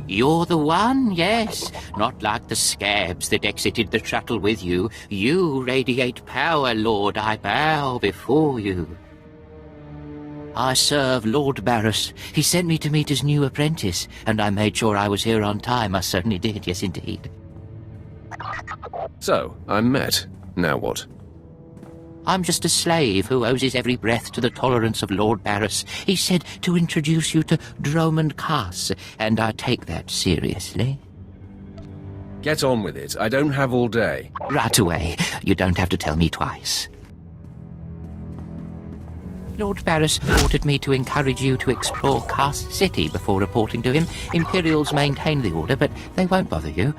You're the one, yes. Not like the scabs that exited the shuttle with you. You radiate power, Lord. I bow before you. I serve Lord Barris. He sent me to meet his new apprentice, and I made sure I was here on time. I certainly did, yes indeed. So, I'm met. Now what? I'm just a slave who owes his every breath to the tolerance of Lord Barris. He said to introduce you to Dromund Kaas, and I take that seriously. Get on with it. I don't have all day. Right away. You don't have to tell me twice. Lord Barris ordered me to encourage you to explore Kaas City before reporting to him. Imperials maintain the order, but they won't bother you.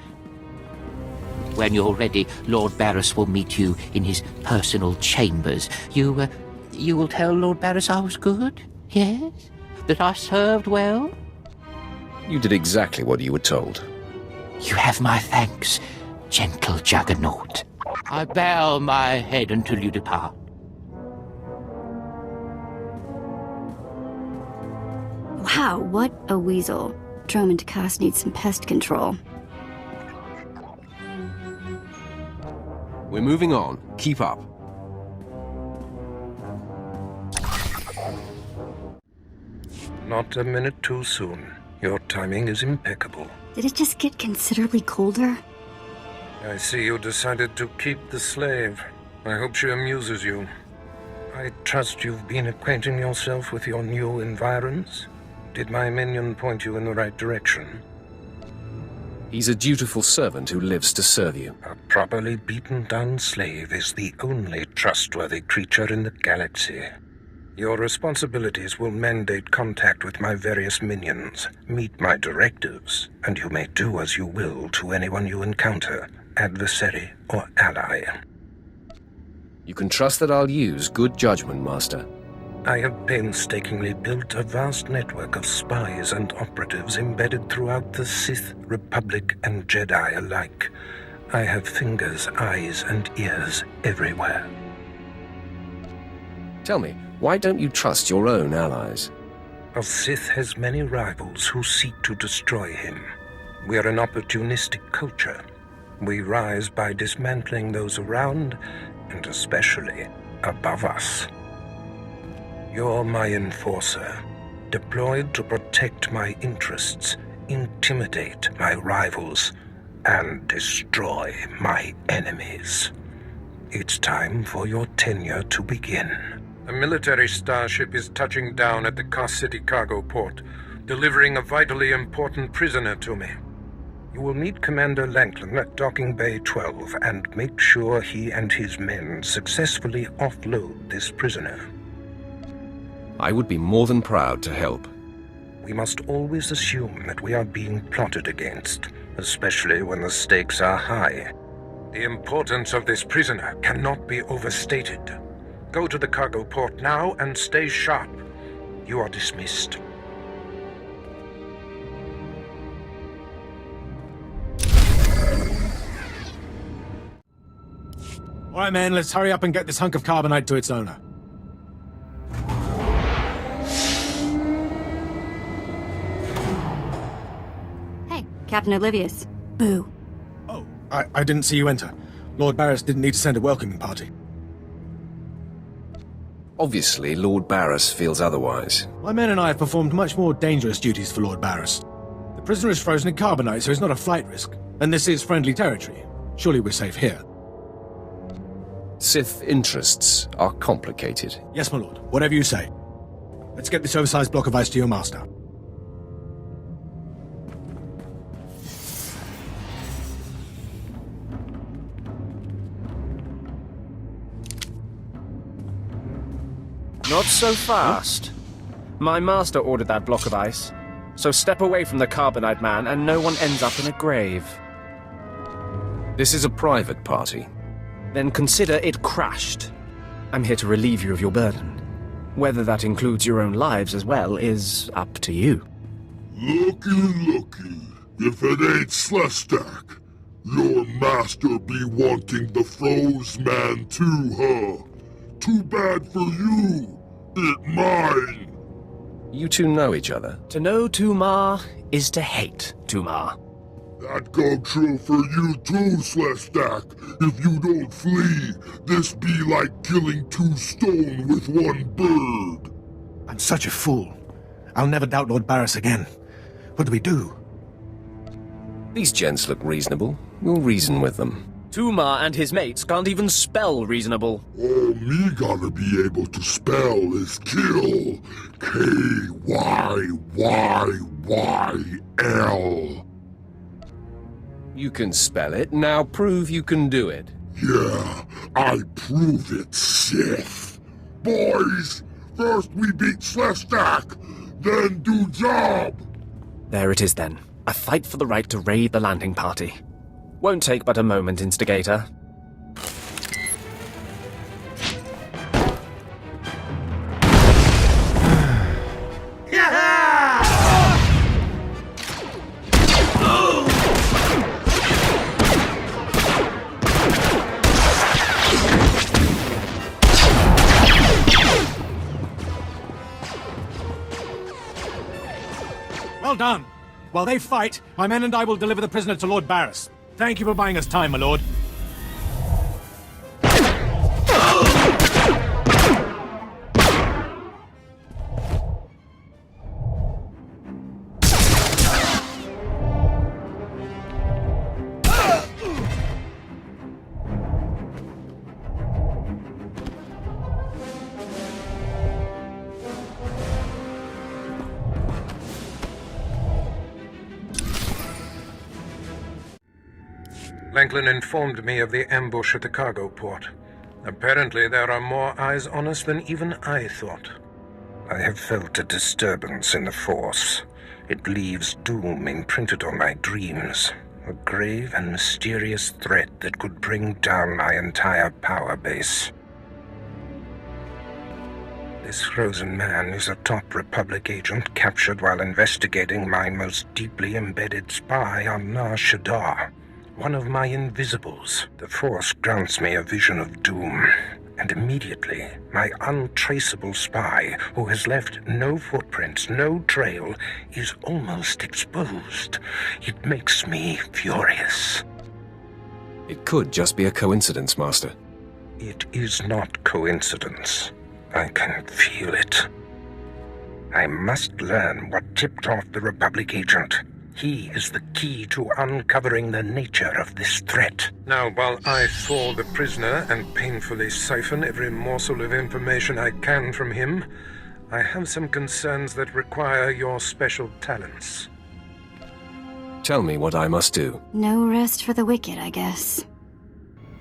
When you're ready, Lord Barris will meet you in his personal chambers. You will tell Lord Barris I was good? Yes? That I served well? You did exactly what you were told. You have my thanks, gentle Juggernaut. I bow my head until you depart. Wow, what a weasel. Dromund Kaas needs some pest control. We're moving on. Keep up. Not a minute too soon. Your timing is impeccable. Did it just get considerably colder? I see you decided to keep the slave. I hope she amuses you. I trust you've been acquainting yourself with your new environs. Did my minion point you in the right direction? He's a dutiful servant who lives to serve you. A properly beaten-down slave is the only trustworthy creature in the galaxy. Your responsibilities will mandate contact with my various minions, meet my directives, and you may do as you will to anyone you encounter, adversary or ally. You can trust that I'll use good judgment, Master. I have painstakingly built a vast network of spies and operatives embedded throughout the Sith, Republic, and Jedi alike. I have fingers, eyes, and ears everywhere. Tell me, why don't you trust your own allies? A Sith has many rivals who seek to destroy him. We are an opportunistic culture. We rise by dismantling those around, and especially above us. You're my enforcer, deployed to protect my interests, intimidate my rivals, and destroy my enemies. It's time for your tenure to begin. A military starship is touching down at the Kaas City cargo port, delivering a vitally important prisoner to me. You will meet Commander Lanklin at Docking Bay 12 and make sure he and his men successfully offload this prisoner. I would be more than proud to help. We must always assume that we are being plotted against, especially when the stakes are high. The importance of this prisoner cannot be overstated. Go to the cargo port now and stay sharp. You are dismissed. All right, man, let's hurry up and get this hunk of carbonite to its owner. Captain Oblivious. Boo. Oh, I didn't see you enter. Lord Barris didn't need to send a welcoming party. Obviously, Lord Barris feels otherwise. My men and I have performed much more dangerous duties for Lord Barris. The prisoner is frozen in carbonite, so he's not a flight risk. And this is friendly territory. Surely we're safe here. Sith interests are complicated. Yes, my lord. Whatever you say. Let's get this oversized block of ice to your master. Not so fast. My master ordered that block of ice, so step away from the carbonite man and no one ends up in a grave. This is a private party. Then consider it crashed. I'm here to relieve you of your burden. Whether that includes your own lives as well is up to you. Looky. If it ain't SWTOR, your master be wanting the froze man too, huh? Too bad for you. It mine. You two know each other? To know Tumar is to hate Tumar. That go true for you too, Slestak. If you don't flee, this be like killing 2 stone with 1 bird. I'm such a fool. I'll never doubt Lord Barris again. What do we do? These gents look reasonable. We'll reason with them. Tumar and his mates can't even spell reasonable. All me gotta be able to spell is kill. K-Y-Y-Y-L. You can spell it. Now prove you can do it. Yeah, I prove it, Sith. Boys, first we beat Slestak, then do job. There it is then. A fight for the right to raid the landing party. Won't take but a moment, Instigator. Well done. While they fight, my men and I will deliver the prisoner to Lord Barris. Thank you for buying us time, my lord. Langlin informed me of the ambush at the cargo port. Apparently there are more eyes on us than even I thought. I have felt a disturbance in the Force. It leaves doom imprinted on my dreams. A grave and mysterious threat that could bring down my entire power base. This frozen man is a top Republic agent captured while investigating my most deeply embedded spy on Nar Shaddaa. One of my invisibles. The Force grants me a vision of doom, and immediately, my untraceable spy, who has left no footprints, no trail, is almost exposed. It makes me furious. It could just be a coincidence, Master. It is not coincidence. I can feel it. I must learn what tipped off the Republic agent. He is the key to uncovering the nature of this threat. Now, while I thaw the prisoner and painfully siphon every morsel of information I can from him, I have some concerns that require your special talents. Tell me what I must do. No rest for the wicked, I guess.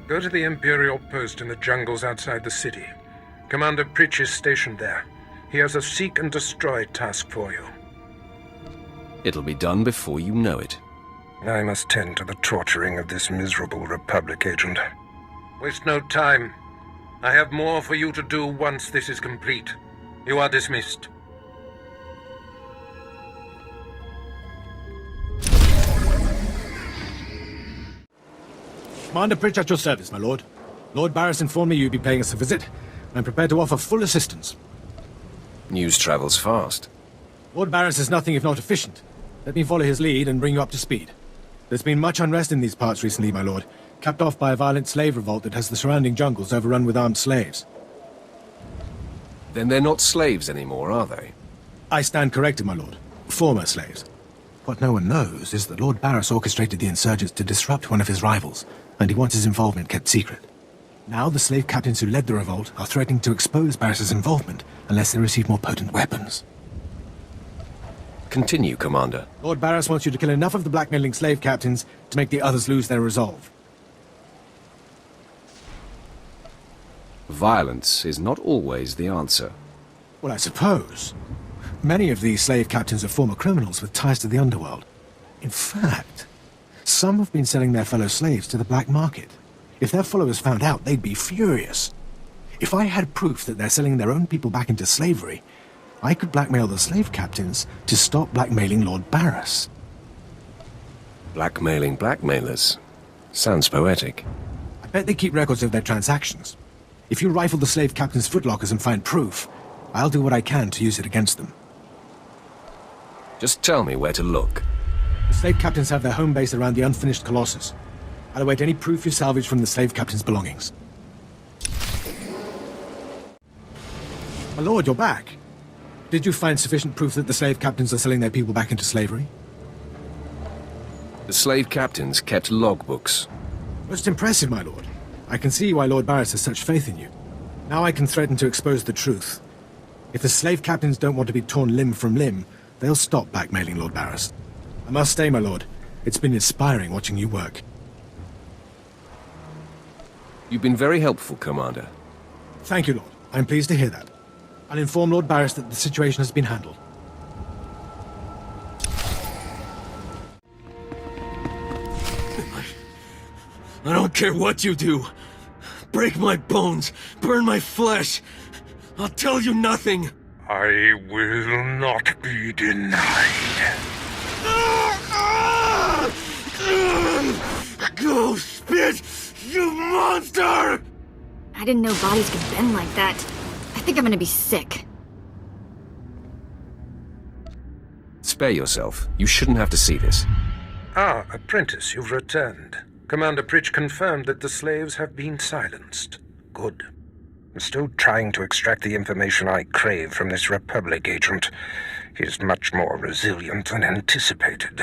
Go to the Imperial post in the jungles outside the city. Commander Pritch is stationed there. He has a seek and destroy task for you. It'll be done before you know it. I must tend to the torturing of this miserable Republic agent. Waste no time. I have more for you to do once this is complete. You are dismissed. Commander Pritch at your service, my lord. Lord Barris informed me you'd be paying us a visit. I'm prepared to offer full assistance. News travels fast. Lord Barris is nothing if not efficient. Let me follow his lead and bring you up to speed. There's been much unrest in these parts recently, my lord, capped off by a violent slave revolt that has the surrounding jungles overrun with armed slaves. Then they're not slaves anymore, are they? I stand corrected, my lord. Former slaves. What no one knows is that Lord Barris orchestrated the insurgents to disrupt one of his rivals, and he wants his involvement kept secret. Now the slave captains who led the revolt are threatening to expose Barris's involvement unless they receive more potent weapons. Continue, Commander. Lord Barris wants you to kill enough of the blackmailing slave captains to make the others lose their resolve. Violence is not always the answer. Well, I suppose. Many of these slave captains are former criminals with ties to the underworld. In fact, some have been selling their fellow slaves to the black market. If their followers found out, they'd be furious. If I had proof that they're selling their own people back into slavery, I could blackmail the slave captains to stop blackmailing Lord Barris. Blackmailing blackmailers. Sounds poetic. I bet they keep records of their transactions. If you rifle the slave captains' footlockers and find proof, I'll do what I can to use it against them. Just tell me where to look. The slave captains have their home base around the unfinished Colossus. I'll await any proof you salvage from the slave captain's belongings. My lord, you're back. Did you find sufficient proof that the slave captains are selling their people back into slavery? The slave captains kept logbooks. Most impressive, my lord. I can see why Lord Barris has such faith in you. Now I can threaten to expose the truth. If the slave captains don't want to be torn limb from limb, they'll stop blackmailing Lord Barris. I must stay, my lord. It's been inspiring watching you work. You've been very helpful, Commander. Thank you, Lord. I'm pleased to hear that. I'll inform Lord Barris that the situation has been handled. I don't care what you do. Break my bones, burn my flesh. I'll tell you nothing. I will not be denied. Go spit, you monster! I didn't know bodies could bend like that. I think I'm gonna be sick. Spare yourself. You shouldn't have to see this. Ah, apprentice, you've returned. Commander Pritch confirmed that the slaves have been silenced. Good. I'm still trying to extract the information I crave from this Republic agent. He's much more resilient than anticipated.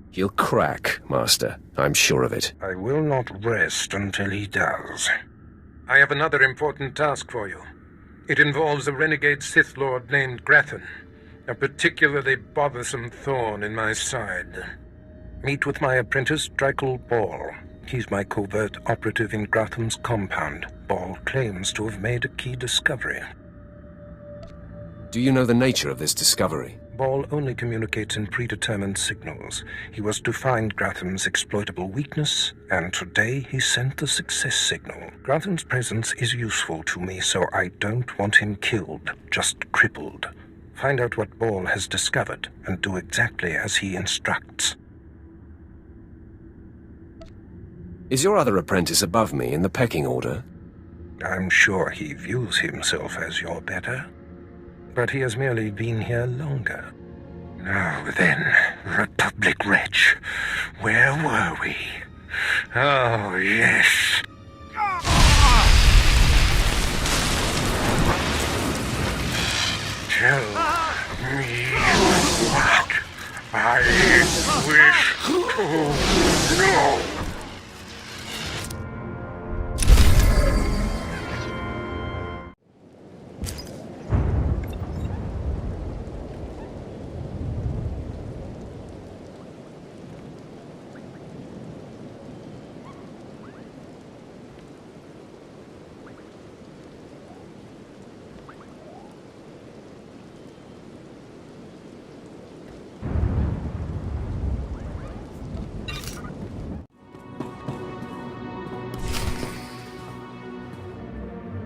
He'll crack, Master. I'm sure of it. I will not rest until he does. I have another important task for you. It involves a renegade Sith Lord named Grathan, a particularly bothersome thorn in my side. Meet with my apprentice, Drykel Ball. He's my covert operative in Grathan's compound. Ball claims to have made a key discovery. Do you know the nature of this discovery? Ball only communicates in predetermined signals. He was to find Grathan's exploitable weakness, and today he sent the success signal. Grathan's presence is useful to me, so I don't want him killed, just crippled. Find out what Ball has discovered, and do exactly as he instructs. Is your other apprentice above me in the pecking order? I'm sure he views himself as your better, but he has merely been here longer. Now then, Republic wretch, where were we? Oh, yes. Tell me what I wish to know.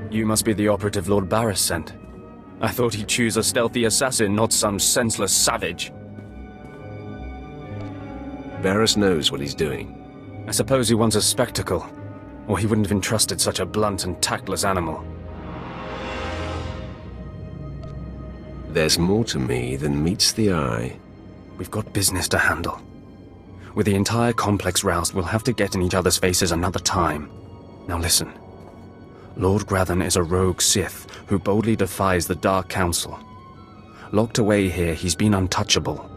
You must be the operative Lord Barris sent. I thought he'd choose a stealthy assassin, not some senseless savage. Barris knows what he's doing. I suppose he wants a spectacle, or he wouldn't have entrusted such a blunt and tactless animal. There's more to me than meets the eye. We've got business to handle. With the entire complex roused, we'll have to get in each other's faces another time. Now listen. Lord Grathan is a rogue Sith who boldly defies the Dark Council. Locked away here, he's been untouchable.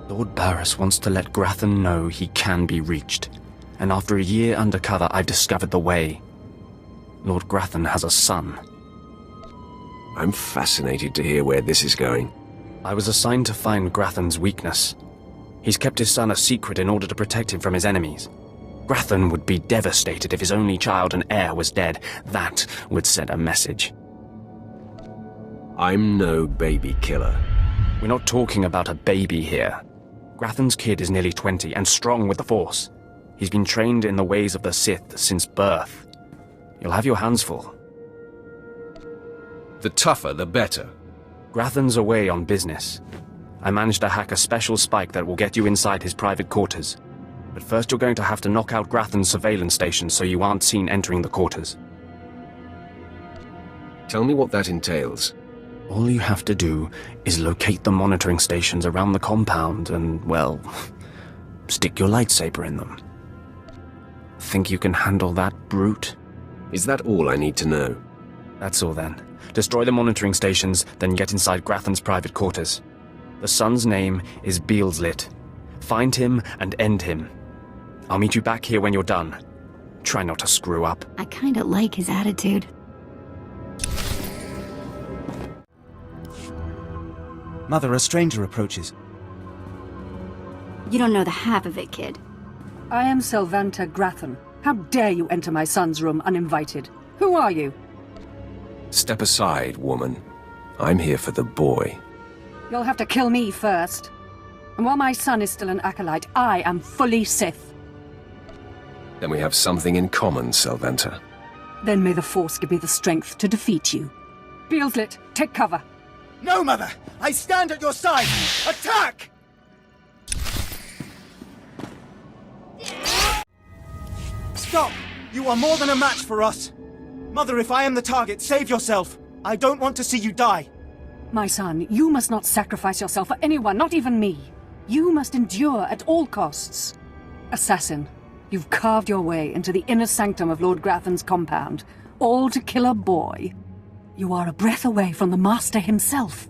Lord Barris wants to let Grathan know he can be reached. And after a year undercover, I've discovered the way. Lord Grathan has a son. I'm fascinated to hear where this is going. I was assigned to find Grathan's weakness. He's kept his son a secret in order to protect him from his enemies. Grathan would be devastated if his only child and heir was dead. That would send a message. I'm no baby killer. We're not talking about a baby here. Grathan's kid is nearly 20 and strong with the Force. He's been trained in the ways of the Sith since birth. You'll have your hands full. The tougher, the better. Grathan's away on business. I managed to hack a special spike that will get you inside his private quarters. But first you're going to have to knock out Grathan's surveillance station so you aren't seen entering the quarters. Tell me what that entails. All you have to do is locate the monitoring stations around the compound and, well, stick your lightsaber in them. Think you can handle that, brute? Is that all I need to know? That's all then. Destroy the monitoring stations, then get inside Grathan's private quarters. The son's name is Beelslit. Find him and end him. I'll meet you back here when you're done. Try not to screw up. I kinda like his attitude. Mother, a stranger approaches. You don't know the half of it, kid. I am Selvanta Grathan. How dare you enter my son's room uninvited? Who are you? Step aside, woman. I'm here for the boy. You'll have to kill me first. And while my son is still an acolyte, I am fully Sith. Then we have something in common, Selventa. Then may the Force give me the strength to defeat you. Beelslit, take cover. No, Mother! I stand at your side! Attack! Stop! You are more than a match for us! Mother, if I am the target, save yourself! I don't want to see you die! My son, you must not sacrifice yourself for anyone, not even me. You must endure at all costs. Assassin, you've carved your way into the inner sanctum of Lord Grathan's compound, all to kill a boy. You are a breath away from the Master himself.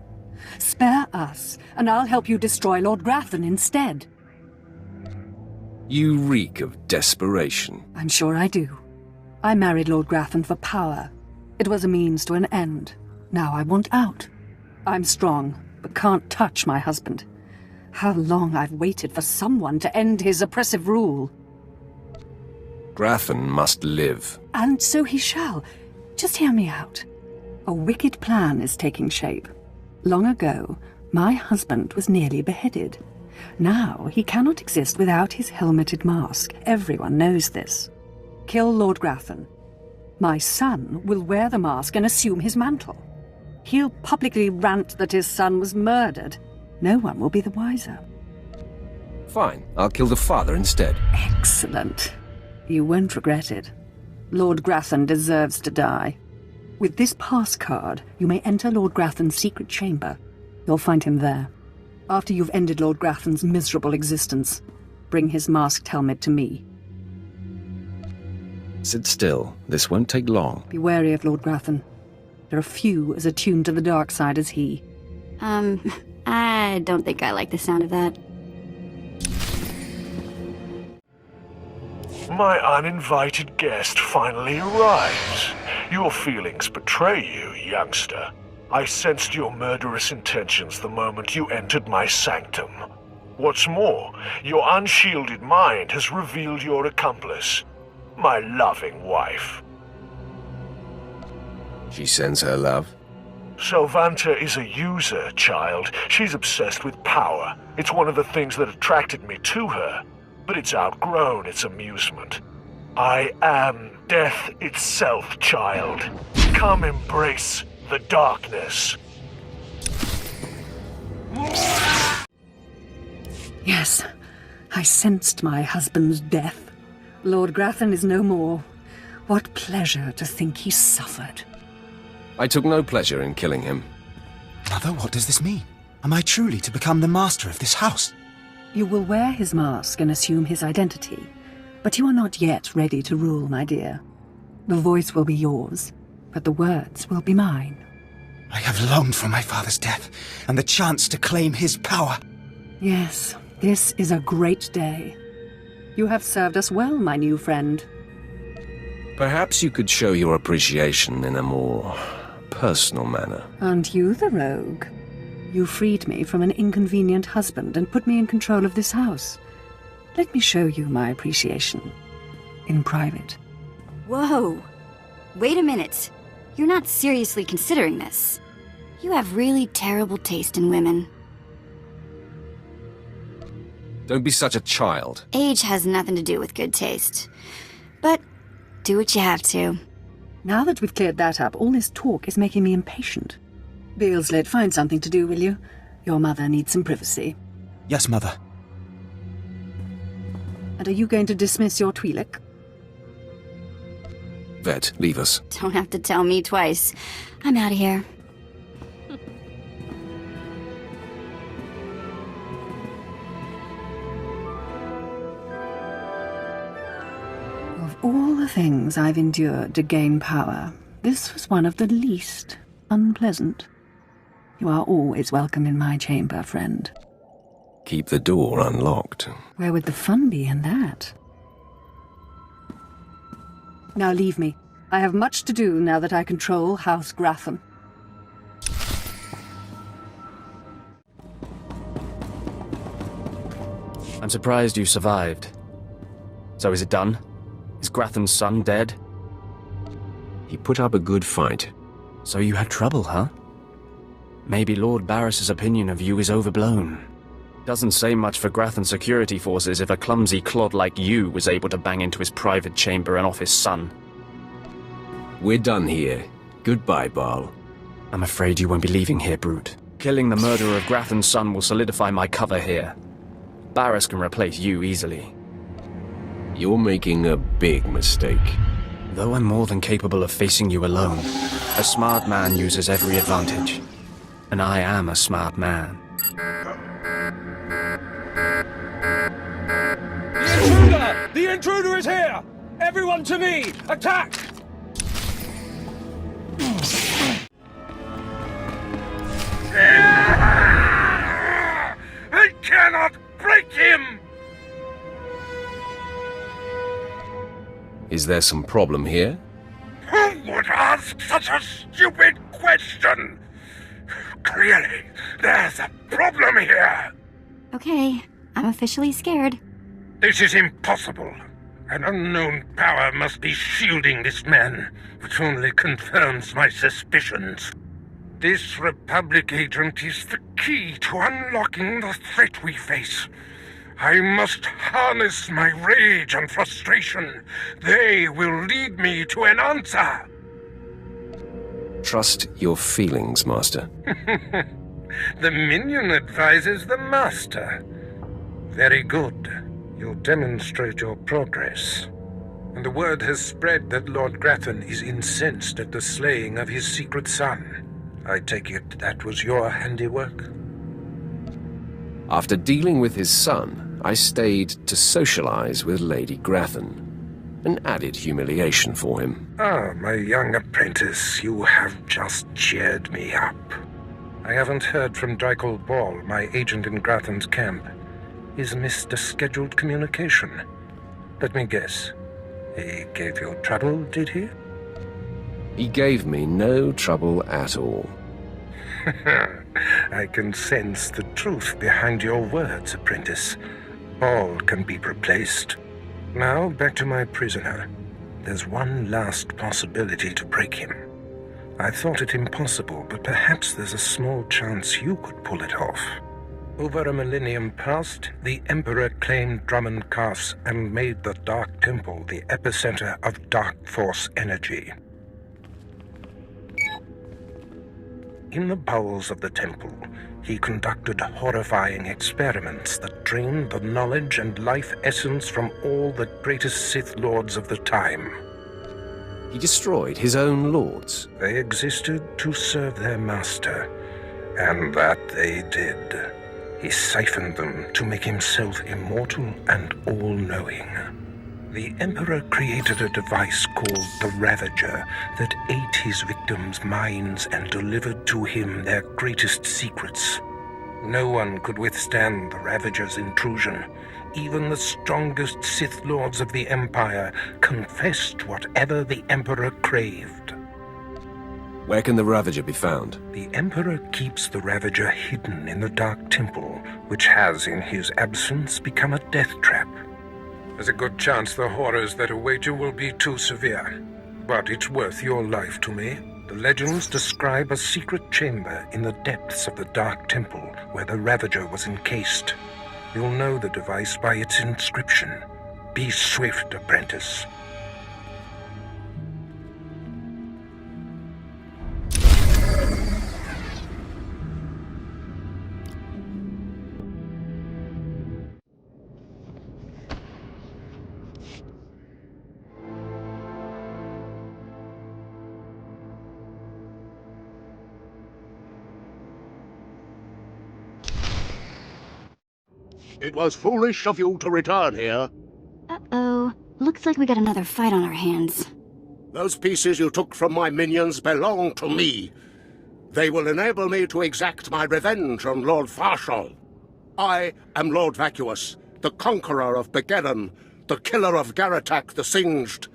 Spare us, and I'll help you destroy Lord Grathan instead. You reek of desperation. I'm sure I do. I married Lord Grathan for power. It was a means to an end. Now I want out. I'm strong, but can't touch my husband. How long I've waited for someone to end his oppressive rule. Grathan must live. And so he shall. Just hear me out. A wicked plan is taking shape. Long ago, my husband was nearly beheaded. Now he cannot exist without his helmeted mask. Everyone knows this. Kill Lord Grathan. My son will wear the mask and assume his mantle. He'll publicly rant that his son was murdered. No one will be the wiser. Fine, I'll kill the father instead. Excellent. You won't regret it. Lord Grathan deserves to die. With this pass card, you may enter Lord Grathan's secret chamber. You'll find him there. After you've ended Lord Grathan's miserable existence, bring his masked helmet to me. Sit still. This won't take long. Be wary of Lord Grathan. There are few as attuned to the dark side as he. I don't think I like the sound of that. My uninvited guest finally arrives. Your feelings betray you, youngster. I sensed your murderous intentions the moment you entered my sanctum. What's more, your unshielded mind has revealed your accomplice, my loving wife. She sends her love? Selvanta is a user, child. She's obsessed with power. It's one of the things that attracted me to her, but it's outgrown its amusement. I am death itself, child. Come embrace the darkness. Yes, I sensed my husband's death. Lord Grathan is no more. What pleasure to think he suffered. I took no pleasure in killing him. Mother, what does this mean? Am I truly to become the master of this house? You will wear his mask and assume his identity, but you are not yet ready to rule, my dear. The voice will be yours, but the words will be mine. I have longed for my father's death, and the chance to claim his power. Yes, this is a great day. You have served us well, my new friend. Perhaps you could show your appreciation in a more personal manner. Aren't you the rogue? You freed me from an inconvenient husband and put me in control of this house. Let me show you my appreciation. In private. Whoa! Wait a minute. You're not seriously considering this. You have really terrible taste in women. Don't be such a child. Age has nothing to do with good taste. But do what you have to. Now that we've cleared that up, all this talk is making me impatient. Beelslit, find something to do, will you? Your mother needs some privacy. Yes, Mother. And are you going to dismiss your Twi'lek? Vet, leave us. Don't have to tell me twice. I'm out of here. all the things I've endured to gain power, this was one of the least unpleasant. You are always welcome in my chamber, friend. Keep the door unlocked. Where would the fun be in that? Now leave me. I have much to do now that I control House Gratham. I'm surprised you survived. So is it done? Is Gratham's son dead? He put up a good fight. So you had trouble, huh? Maybe Lord Barris's opinion of you is overblown. Doesn't say much for Gratham's security forces if a clumsy clod like you was able to bang into his private chamber and off his son. We're done here. Goodbye, Baal. I'm afraid you won't be leaving here, Brute. Killing the murderer of Gratham's son will solidify my cover here. Barris can replace you easily. You're making a big mistake. Though I'm more than capable of facing you alone, a smart man uses every advantage. And I am a smart man. The intruder! The intruder is here! Everyone to me! Attack! I cannot break him! Is there some problem here? Who would ask such a stupid question? Clearly, there's a problem here. Okay, I'm officially scared. This is impossible. An unknown power must be shielding this man, which only confirms my suspicions. This Republic agent is the key to unlocking the threat we face. I must harness my rage and frustration. They will lead me to an answer. Trust your feelings, Master. The minion advises the Master. Very good. You'll demonstrate your progress. And the word has spread that Lord Gratham is incensed at the slaying of his secret son. I take it that was your handiwork? After dealing with his son, I stayed to socialize with Lady Gratham. An added humiliation for him. Ah, my young apprentice, you have just cheered me up. I haven't heard from Drykel Ball, my agent in Gratham's camp. He's missed a scheduled communication. Let me guess. He gave you trouble, did he? He gave me no trouble at all. I can sense the truth behind your words, apprentice. Ball can be replaced. Now, back to my prisoner. There's one last possibility to break him. I thought it impossible, but perhaps there's a small chance you could pull it off. Over a millennium past, the Emperor claimed Dromund Kaas and made the Dark Temple the epicenter of Dark Force energy. In the bowels of the temple, he conducted horrifying experiments that drained the knowledge and life essence from all the greatest Sith lords of the time. He destroyed his own lords. They existed to serve their master, and that they did. He siphoned them to make himself immortal and all-knowing. The Emperor created a device called the Ravager that ate his victims' minds and delivered to him their greatest secrets. No one could withstand the Ravager's intrusion. Even the strongest Sith lords of the Empire confessed whatever the Emperor craved. Where can the Ravager be found? The Emperor keeps the Ravager hidden in the Dark Temple, which has, in his absence, become a death trap. There's a good chance the horrors that await you will be too severe. But it's worth your life to me. The legends describe a secret chamber in the depths of the Dark Temple where the Ravager was encased. You'll know the device by its inscription. Be swift, apprentice. It was foolish of you to return here. Uh-oh. Looks like we got another fight on our hands. Those pieces you took from my minions belong to me. They will enable me to exact my revenge on Lord Farshal. I am Lord Vacuous, the conqueror of Begeddon, the killer of Garatak the Singed.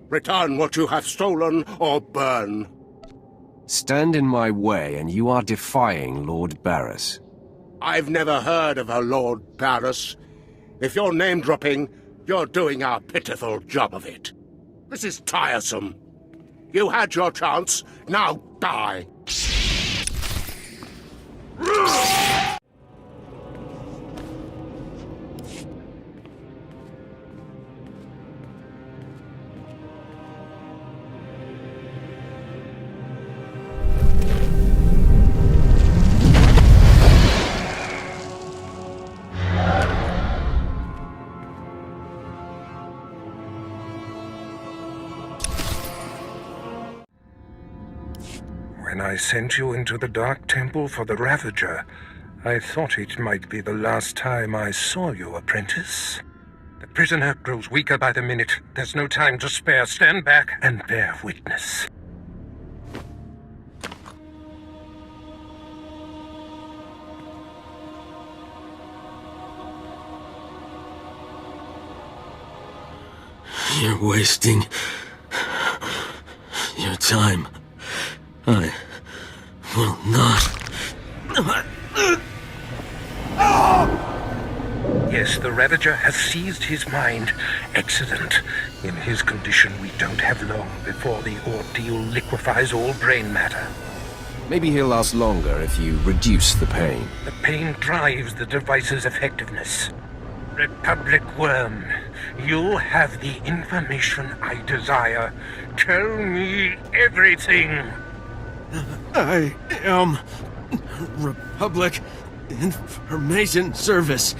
Return what you have stolen, or burn. Stand in my way, and you are defying Lord Barris. I've never heard of a Lord Barris. If you're name-dropping, you're doing a pitiful job of it. This is tiresome. You had your chance, now die. When I sent you into the Dark Temple for the Ravager, I thought it might be the last time I saw you, apprentice. The prisoner grows weaker by the minute. There's no time to spare. Stand back and bear witness. You're wasting your time. I will not. Yes, the Ravager has seized his mind. Excellent. In his condition, we don't have long before the ordeal liquefies all brain matter. Maybe he'll last longer if you reduce the pain. The pain drives the device's effectiveness. Republic Worm, you have the information I desire. Tell me everything. I am Republic Information Service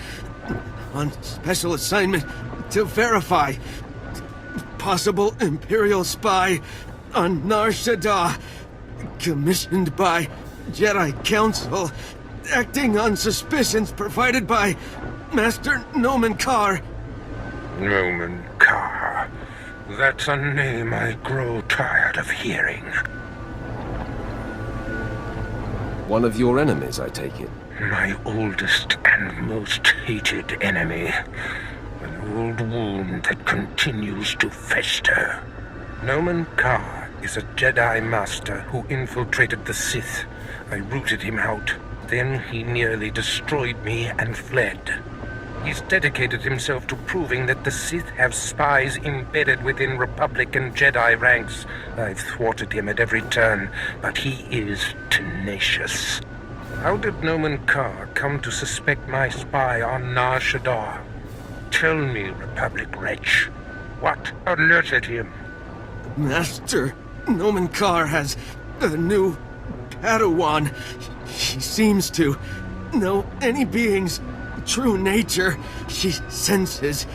on special assignment to verify possible Imperial spy on Nar Shaddaa, commissioned by Jedi Council, acting on suspicions provided by Master Dromund Kaas. Dromund Kaas. That's a name I grow tired of hearing. One of your enemies, I take it. My oldest and most hated enemy. An old wound that continues to fester. Dromund Kaas is a Jedi Master who infiltrated the Sith. I rooted him out. Then he nearly destroyed me and fled. He's dedicated himself to proving that the Sith have spies embedded within Republic and Jedi ranks. I've thwarted him at every turn, but he is tenacious. How did Dromund Kaas come to suspect my spy on Nar Shaddaa? Tell me, Republic wretch, what alerted him? Master Dromund Kaas has a new Padawan. She seems to know any being's true nature. She senses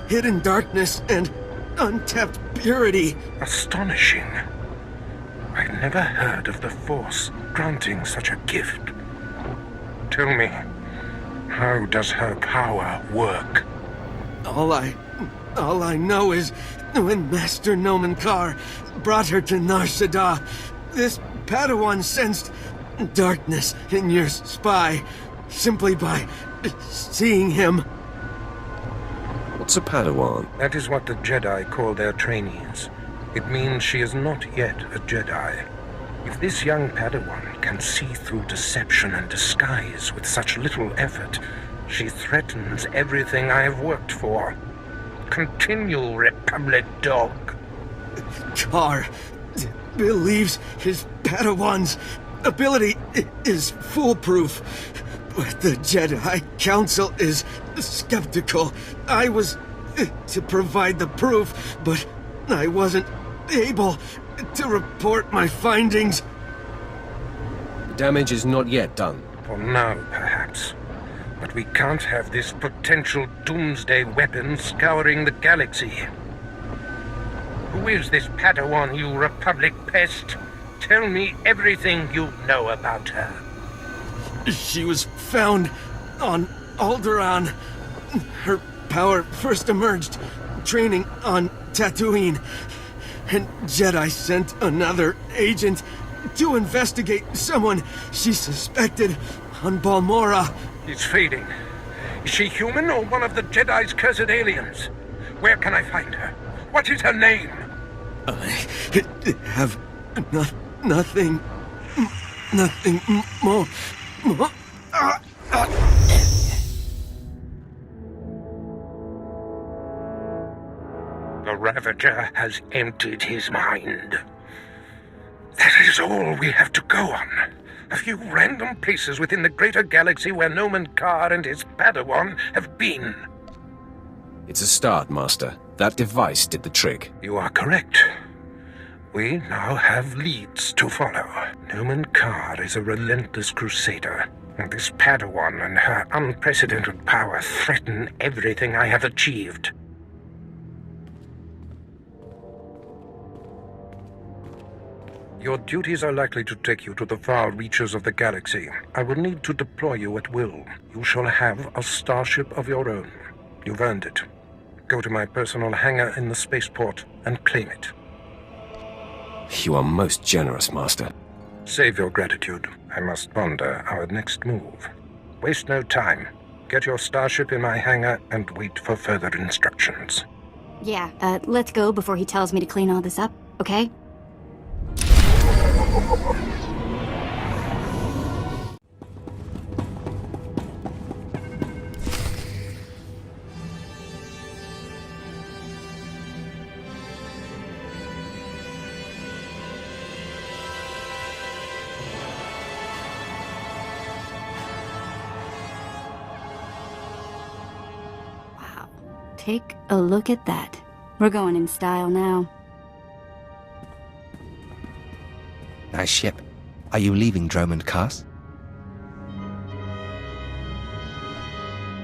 hidden darkness and untapped purity. Astonishing. I'd never heard of the Force granting such a gift. Tell me, how does her power work? All I know is when Master Dromund Kaas brought her to Nar Shaddaa, this Padawan sensed darkness in your spy simply by seeing him. What's a Padawan? That is what the Jedi call their trainees. It means she is not yet a Jedi. If this young Padawan can see through deception and disguise with such little effort, she threatens everything I have worked for. Continue, Republic dog. Kaas believes his Padawan's ability is foolproof, but the Jedi Council is skeptical. I was to provide the proof, but I wasn't able to report my findings. The damage is not yet done. For now, perhaps. But we can't have this potential doomsday weapon scouring the galaxy. Who is this Padawan, you Republic pest? Tell me everything you know about her. She was found on Alderaan. Her power first emerged training on Tatooine, and Jedi sent another agent to investigate someone she suspected on Balmora. It's fading. Is she human or one of the Jedi's cursed aliens? Where can I find her? What is her name? I have nothing more. The Ravager has emptied his mind. That is all we have to go on. A few random places within the greater galaxy where Dromund Kaas and his Padawan have been. It's a start, Master. That device did the trick. You are correct. We now have leads to follow. Dromund Kaas is a relentless crusader, and this Padawan and her unprecedented power threaten everything I have achieved. Your duties are likely to take you to the far reaches of the galaxy. I will need to deploy you at will. You shall have a starship of your own. You've earned it. Go to my personal hangar in the spaceport and claim it. You are most generous, Master. Save your gratitude. I must ponder our next move. Waste no time. Get your starship in my hangar and wait for further instructions. Yeah, let's go before he tells me to clean all this up, okay? Wow, take a look at that. We're going in style now. Nice ship. Are you leaving Dromund Kaas?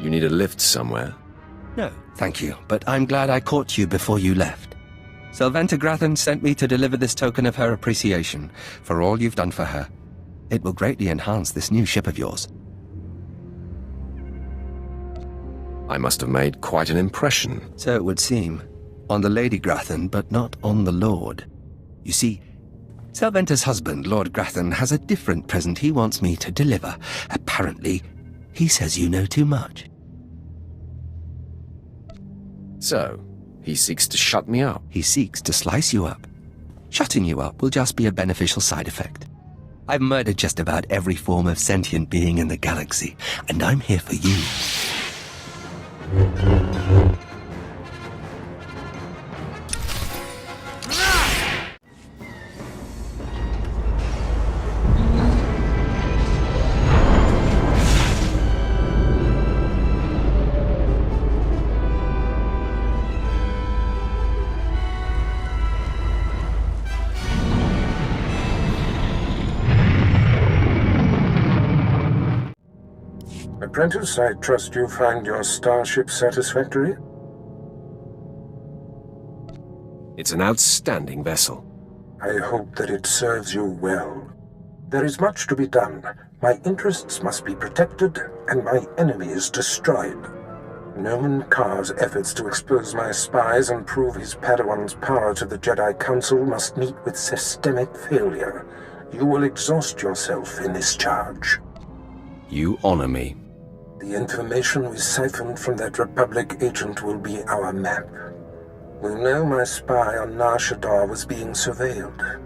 You need a lift somewhere? No, thank you, but I'm glad I caught you before you left. Sylventa Grathan sent me to deliver this token of her appreciation for all you've done for her. It will greatly enhance this new ship of yours. I must have made quite an impression. So it would seem. On the Lady Grathan, but not on the Lord. You see, Sylventa's husband, Lord Grathan, has a different present he wants me to deliver. Apparently, he says you know too much. So, he seeks to shut me up? He seeks to slice you up. Shutting you up will just be a beneficial side effect. I've murdered just about every form of sentient being in the galaxy, and I'm here for you. Apprentice, I trust you find your starship satisfactory? It's an outstanding vessel. I hope that it serves you well. There is much to be done. My interests must be protected, and my enemies destroyed. Dromund Kaas' efforts to expose my spies and prove his Padawan's power to the Jedi Council must meet with systemic failure. You will exhaust yourself in this charge. You honor me. The information we siphoned from that Republic agent will be our map. We know my spy on Nar Shaddaa was being surveilled.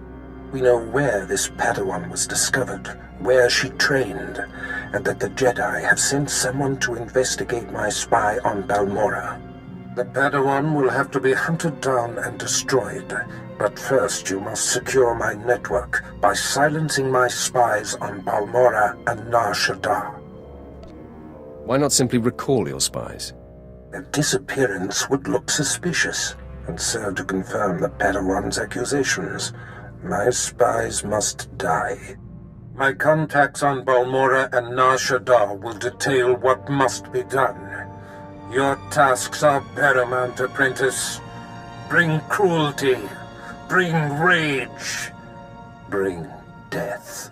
We know where this Padawan was discovered, where she trained, and that the Jedi have sent someone to investigate my spy on Balmora. The Padawan will have to be hunted down and destroyed, but first you must secure my network by silencing my spies on Balmora and Nar Shaddaa. Why not simply recall your spies? Their disappearance would look suspicious, and serve to confirm the Padawan's accusations. My spies must die. My contacts on Balmora and Nar Shaddaa will detail what must be done. Your tasks are paramount, apprentice. Bring cruelty, bring rage, bring death.